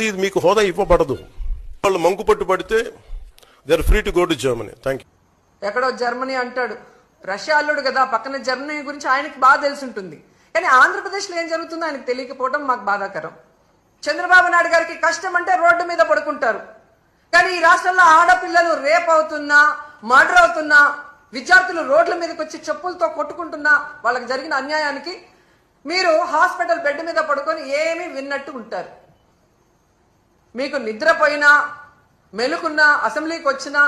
ఇది మీకు హోదా ఇవ్వబడదు. వాళ్ళు మంకు పట్టు పడితే they are free to go to Germany. Thank you. ఎక్కడో జర్మనీ అంటాడు, రష్యా అల్లుడు కదా, పక్కన జర్మనీ గురించి ఆయనకి బాగా తెలిసి ఉంటుంది. కానీ ఆంధ్రప్రదేశ్లో ఏం జరుగుతుందో ఆయనకు తెలియకపోవడం మాకు బాధాకరం. చంద్రబాబు నాయుడు గారికి కష్టం అంటే రోడ్డు మీద పడుకుంటారు. కానీ ఈ రాష్ట్రంలో ఆడపిల్లలు రేప్ అవుతున్నా, మర్డర్ అవుతున్నా, విద్యార్థులు రోడ్ల మీదకి వచ్చి చెప్పులతో కొట్టుకుంటున్నా, వాళ్ళకి జరిగిన అన్యాయానికి మీరు హాస్పిటల్ బెడ్ మీద పడుకొని ఏమీ విన్నట్టు ఉంటారు. మీకు నిద్రపోయినా, మెలుకున్నా, అసెంబ్లీకి వచ్చినా,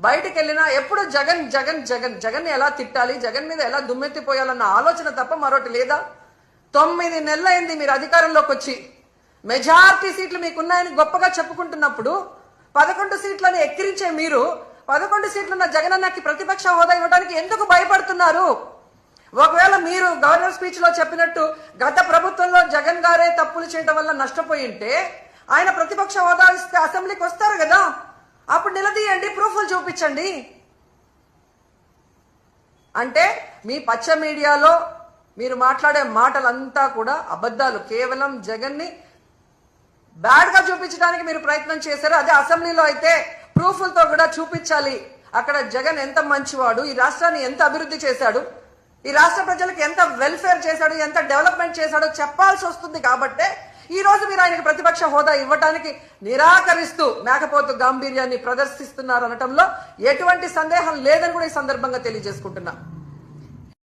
బయటికి వెళ్ళినా ఎప్పుడు జగన్ జగన్ జగన్ జగన్ ఎలా తిట్టాలి, జగన్ మీద ఎలా దుమ్మెత్తిపోయాలన్న ఆలోచన తప్ప మరొకటి లేదా? 9 నెలలైంది మీరు అధికారంలోకి వచ్చి. మెజారిటీ సీట్లు మీకున్నాయని గొప్పగా చెప్పుకుంటున్నప్పుడు 11 సీట్లను ఎక్కిరించే మీరు 11 సీట్లున్న జగనన్నకి ప్రతిపక్ష హోదా ఇవ్వడానికి ఎందుకు భయపడుతున్నారు? ఒకవేళ మీరు గవర్నర్ స్పీచ్ లో చెప్పినట్టు గత ప్రభుత్వంలో జగన్ గారే తప్పులు చేయడం వల్ల నష్టపోయి ఉంటే ఆయన ప్రతిపక్ష హోదా ఇస్తే అసెంబ్లీకి వస్తారు కదా, అప్పుడు నిలదీయండి, ప్రూఫ్లు చూపించండి. అంటే మీ పచ్చ మీడియాలో మీరు మాట్లాడే మాటలంతా కూడా అబద్ధాలు. కేవలం జగన్ ని బ్యాడ్ గా చూపించడానికి మీరు ప్రయత్నం చేశారు. అదే అసెంబ్లీలో అయితే ప్రూఫ్లతో కూడా చూపించాలి. అక్కడ జగన్ ఎంత మంచివాడు, ఈ రాష్ట్రాన్ని ఎంత అభివృద్ధి చేశాడు, ఈ రాష్ట్ర ప్రజలకు ఎంత వెల్ఫేర్ చేశాడు, ఎంత డెవలప్మెంట్ చేశాడో చెప్పాల్సి వస్తుంది. కాబట్టే ఈ రోజు మీరు ఆయనకు ప్రతిపక్ష హోదా ఇవ్వడానికి నిరాకరిస్తూ మేకపోతు గాంభీర్యాన్ని ప్రదర్శిస్తున్నారు అనటంలో ఎటువంటి సందేహం లేదని కూడా ఈ సందర్భంగా తెలియజేసుకుంటున్నా.